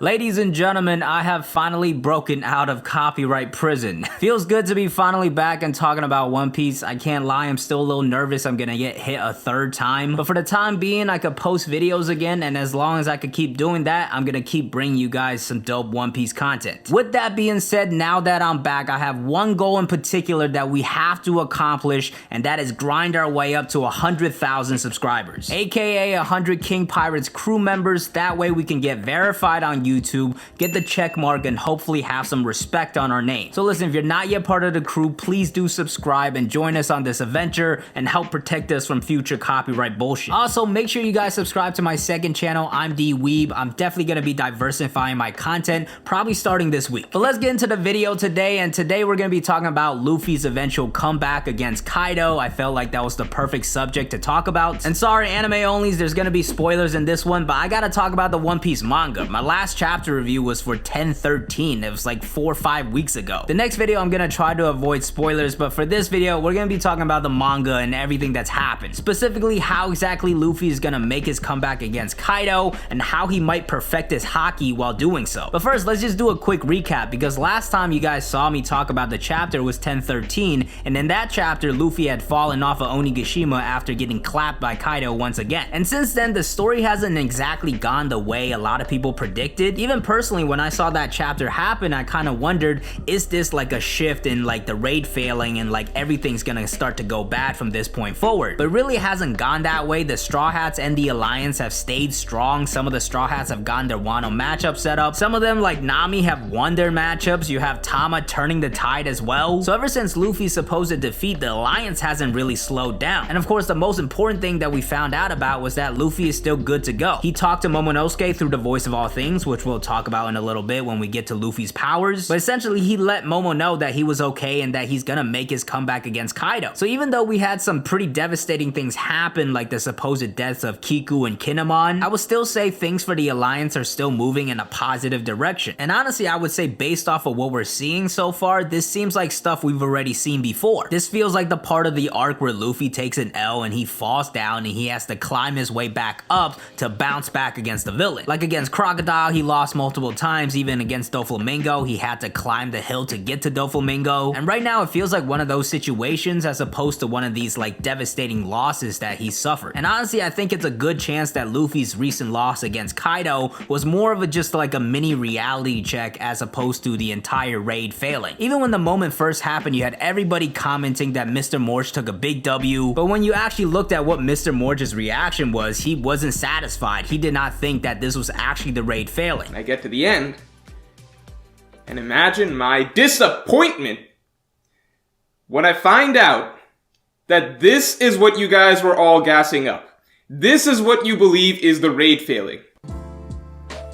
Ladies and gentlemen, I have finally broken out of copyright prison. Feels good to be finally back and talking about One Piece. I can't lie, I'm still a little nervous I'm gonna get hit a third time. But for the time being, I could post videos again, and as long as I could keep doing that, I'm gonna keep bringing you guys some dope One Piece content. With that being said, now that I'm back, I have one goal in particular that we have to accomplish, and that is grind our way up to 100,000 subscribers. AKA 100 King Pirates crew members, that way we can get verified on YouTube, get the check mark, and hopefully have some respect on our name. So listen, if you're not yet part of the crew, please do subscribe and join us on this adventure and help protect us from future copyright bullshit. Also, make sure you guys subscribe to my second channel, I'm D Weeb. I'm definitely gonna be diversifying my content, probably starting this week. But let's get into the video today, and today we're gonna be talking about Luffy's eventual comeback against Kaido. I felt like that was the perfect subject to talk about. And sorry, anime onlys, there's gonna be spoilers in this one, but I gotta talk about the One Piece manga. My last chapter review was for 10/13. It was like 4 or 5 weeks ago. The next video I'm gonna try to avoid spoilers, but for this video we're gonna be talking about the manga and everything that's happened. Specifically how exactly Luffy is gonna make his comeback against Kaido and how he might perfect his Haki while doing so. But first, let's just do a quick recap, because last time you guys saw me talk about the chapter was 10/13, and in that chapter Luffy had fallen off of Onigashima after getting clapped by Kaido once again. And since then the story hasn't exactly gone the way a lot of people predicted. Even personally, when I saw that chapter happen, I kind of wondered, is this like a shift in like the raid failing and like everything's gonna start to go bad from this point forward? But it really hasn't gone that way. The Straw Hats and the Alliance have stayed strong. Some of the Straw Hats have gotten their Wano matchup set up. Some of them, like Nami, have won their matchups. You have Tama turning the tide as well. So ever since Luffy's supposed defeat, the Alliance hasn't really slowed down. And of course, the most important thing that we found out about was that Luffy is still good to go. He talked to Momonosuke through the voice of all things, which we'll talk about in a little bit when we get to Luffy's powers. But essentially, he let Momo know that he was okay and that he's gonna make his comeback against Kaido. So even though we had some pretty devastating things happen, like the supposed deaths of Kiku and Kinemon, I would still say things for the Alliance are still moving in a positive direction. And honestly, I would say based off of what we're seeing so far, this seems like stuff we've already seen before. This feels like the part of the arc where Luffy takes an L and he falls down and he has to climb his way back up to bounce back against the villain. Like against Crocodile, he lost multiple times. Even against Doflamingo, he had to climb the hill to get to Doflamingo. And right now it feels like one of those situations as opposed to one of these like devastating losses that he suffered. And honestly, I think it's a good chance that Luffy's recent loss against Kaido was more of a just like a mini reality check as opposed to the entire raid failing. Even when the moment first happened, you had everybody commenting that Mr. Morge took a big W, but when you actually looked at what Mr. Morge's reaction was, he wasn't satisfied. He did not think that this was actually the raid failing. I get to the end, and imagine my disappointment when I find out that this is what you guys were all gassing up. This is what you believe is the raid failing.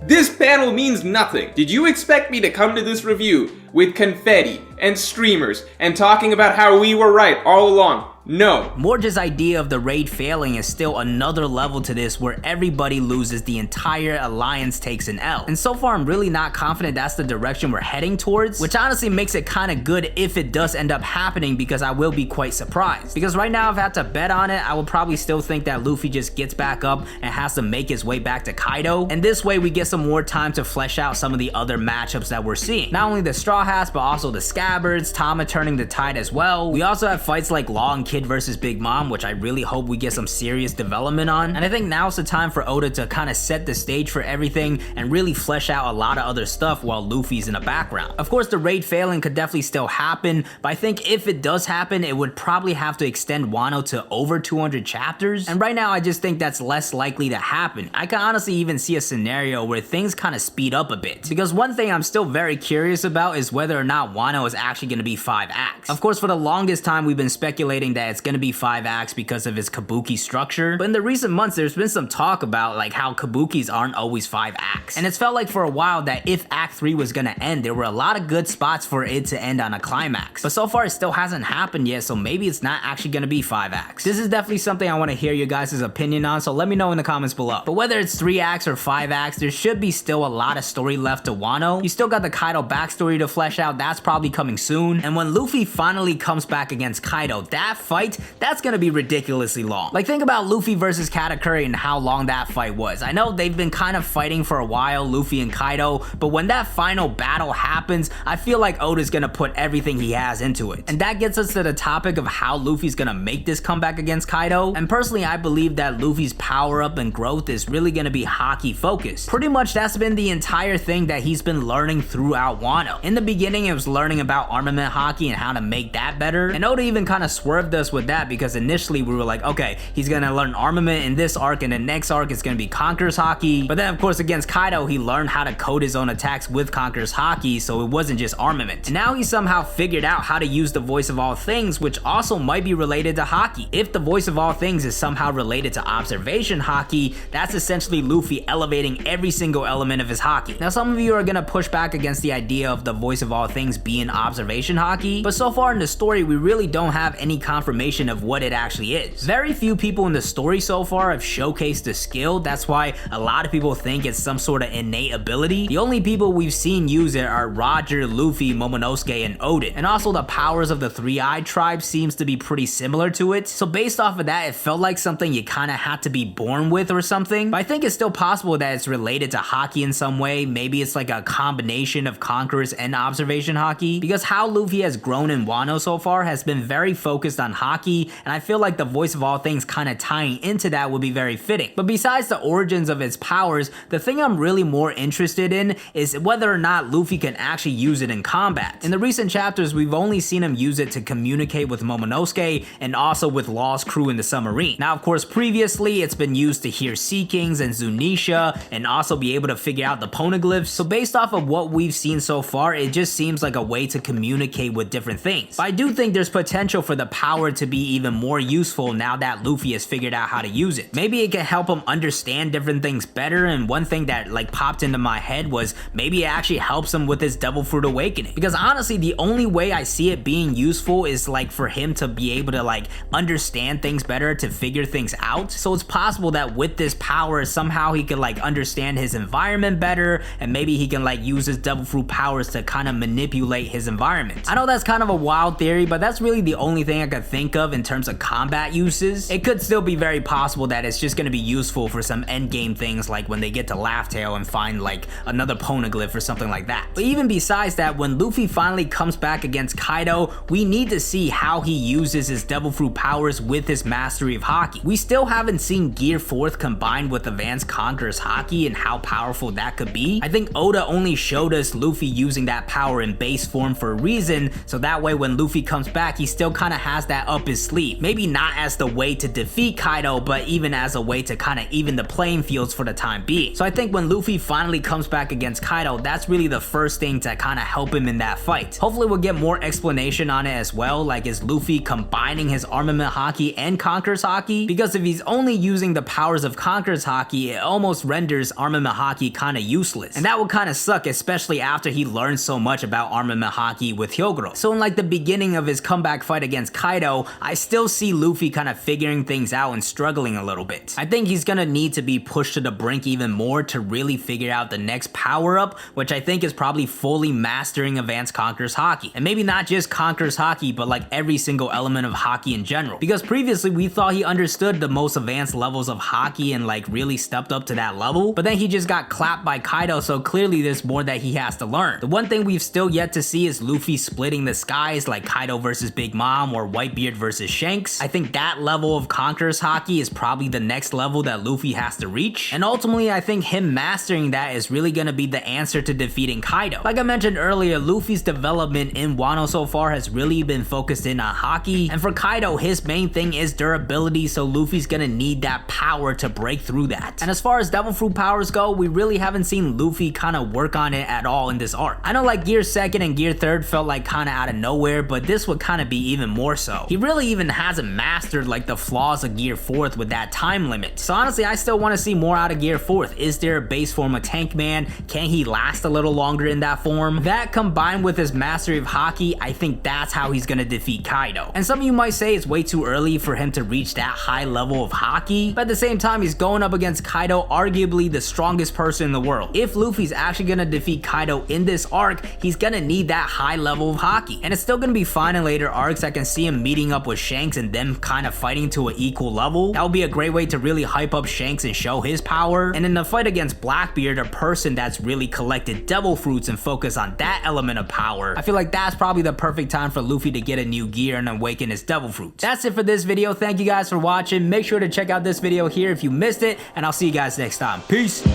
This panel means nothing. Did you expect me to come to this review with confetti and streamers and talking about how we were right all along? No. Morge's idea of the raid failing is still another level to this, where everybody loses, the entire Alliance takes an L. And so far I'm really not confident that's the direction we're heading towards, which honestly makes it kind of good if it does end up happening, because I will be quite surprised. Because right now if I had to bet on it, I would probably still think that Luffy just gets back up and has to make his way back to Kaido, and this way we get some more time to flesh out some of the other matchups that we're seeing. Not only the Straw Hats, but also the Scabbards, Tama turning the tide as well. We also have fights like Law and Kid versus Big Mom, which I really hope we get some serious development on. And I think now's the time for Oda to kind of set the stage for everything and really flesh out a lot of other stuff while Luffy's in the background. Of course, the raid failing could definitely still happen, but I think if it does happen, it would probably have to extend Wano to over 200 chapters. And right now, I just think that's less likely to happen. I can honestly even see a scenario where things kind of speed up a bit. Because one thing I'm still very curious about is whether or not Wano is actually going to be 5 acts. Of course, for the longest time, we've been speculating that it's going to be 5 acts because of its kabuki structure, but in the recent months there's been some talk about like how kabukis aren't always 5 acts, and it's felt like for a while that if Act 3 was gonna end, there were a lot of good spots for it to end on a climax, but so far it still hasn't happened yet, so maybe it's not actually gonna be 5 acts. This is definitely something I want to hear your guys' opinion on, so let me know in the comments below. But whether it's 3 acts or 5 acts, there should be still a lot of story left to Wano. You still got the Kaido backstory to flesh out, that's probably coming soon, and when Luffy finally comes back against Kaido, that fight, that's gonna be ridiculously long. Like, think about Luffy versus Katakuri and how long that fight was. I know they've been kind of fighting for a while, Luffy and Kaido, but when that final battle happens, I feel like Oda's gonna put everything he has into it. And that gets us to the topic of how Luffy's gonna make this comeback against Kaido. And personally, I believe that Luffy's power up and growth is really gonna be Haki focused. Pretty much that's been the entire thing that he's been learning throughout Wano. In the beginning, it was learning about armament Haki and how to make that better. And Oda even kind of swerved us with that because initially we were like, okay, he's gonna learn armament in this arc, and the next arc is gonna be Conqueror's Haki. But then of course against Kaido, he learned how to code his own attacks with Conqueror's Haki, so it wasn't just armament. And now he somehow figured out how to use the voice of all things, which also might be related to Haki. If the voice of all things is somehow related to observation Haki, that's essentially Luffy elevating every single element of his Haki. Now some of you are gonna push back against the idea of the voice of all things being observation Haki, but so far in the story we really don't have any confirmation of what it actually is. Very few people in the story so far have showcased the skill, that's why a lot of people think it's some sort of innate ability. The only people we've seen use it are Roger, Luffy, Momonosuke, and Oden. And also the powers of the Three-Eyed Tribe seems to be pretty similar to it, so based off of that, it felt like something you kinda had to be born with or something. But I think it's still possible that it's related to Haki in some way. Maybe it's like a combination of Conqueror's and observation Haki, because how Luffy has grown in Wano so far has been very focused on Haki, and I feel like the voice of all things kinda tying into that would be very fitting. But besides the origins of its powers, the thing I'm really more interested in is whether or not Luffy can actually use it in combat. In the recent chapters, we've only seen him use it to communicate with Momonosuke and also with Law's crew in the submarine. Now of course previously it's been used to hear Sea Kings and Zunisha and also be able to figure out the poneglyphs, so based off of what we've seen so far, it just seems like a way to communicate with different things. But I do think there's potential for the power to be even more useful now that Luffy has figured out how to use it. Maybe it can help him understand different things better, and one thing that like popped into my head was maybe it actually helps him with his Devil Fruit Awakening, because honestly the only way I see it being useful is like for him to be able to like understand things better, to figure things out. So it's possible that with this power somehow he can like understand his environment better, and maybe he can like use his Devil Fruit powers to kind of manipulate his environment. I know that's kind of a wild theory, but that's really the only thing I could think of in terms of combat uses. It could still be very possible that it's just going to be useful for some endgame things, like when they get to Laugh Tale and find like another poneglyph or something like that. But even besides that, when Luffy finally comes back against Kaido, we need to see how he uses his Devil Fruit powers with his mastery of Haki. We still haven't seen Gear 4th combined with Advanced Conqueror's Haki and how powerful that could be. I think Oda only showed us Luffy using that power in base form for a reason, so that way when Luffy comes back, he still kind of has that up his sleeve. Maybe not as the way to defeat Kaido, but even as a way to kind of even the playing fields for the time being. So I think when Luffy finally comes back against Kaido, that's really the first thing to kind of help him in that fight. Hopefully we'll get more explanation on it as well, like is Luffy combining his armament Haki and Conqueror's Haki? Because if he's only using the powers of Conqueror's Haki, it almost renders armament Haki kind of useless. And that would kind of suck, especially after he learned so much about armament Haki with Hyogoro. So in like the beginning of his comeback fight against Kaido, I still see Luffy kind of figuring things out and struggling a little bit. I think he's gonna need to be pushed to the brink even more to really figure out the next power up, which I think is probably fully mastering Advanced Conqueror's Haki. And maybe not just Conqueror's Haki, but like every single element of Haki in general. Because previously we thought he understood the most advanced levels of Haki and like really stepped up to that level, but then he just got clapped by Kaido, so clearly there's more that he has to learn. The one thing we've still yet to see is Luffy splitting the skies like Kaido versus Big Mom or Whitebeard versus Shanks. I think that level of Conqueror's Haki is probably the next level that Luffy has to reach, and ultimately I think him mastering that is really gonna be the answer to defeating Kaido. Like I mentioned earlier, Luffy's development in Wano so far has really been focused in on Haki, and for Kaido his main thing is durability, so Luffy's gonna need that power to break through that. And as far as Devil Fruit powers go, we really haven't seen Luffy kind of work on it at all in this arc. I know like Gear 2nd and Gear 3rd felt like kind of out of nowhere, but this would kind of be even more so. He really even hasn't mastered like the flaws of Gear 4th with that time limit. So honestly, I still want to see more out of Gear 4th. Is there a base form of Tank Man? Can he last a little longer in that form? That combined with his mastery of Haki, I think that's how he's gonna defeat Kaido. And some of you might say it's way too early for him to reach that high level of Haki, but at the same time he's going up against Kaido, arguably the strongest person in the world. If Luffy's actually gonna defeat Kaido in this arc, he's gonna need that high level of Haki. And it's still gonna be fine in later arcs. I can see him meeting meeting up with Shanks and them kind of fighting to an equal level. That would be a great way to really hype up Shanks and show his power. And in the fight against Blackbeard, a person that's really collected devil fruits and focus on that element of power, I feel like that's probably the perfect time for Luffy to get a new gear and awaken his devil fruits. That's it for this video. Thank you guys for watching. Make sure to check out this video here if you missed it, and I'll see you guys next time. Peace.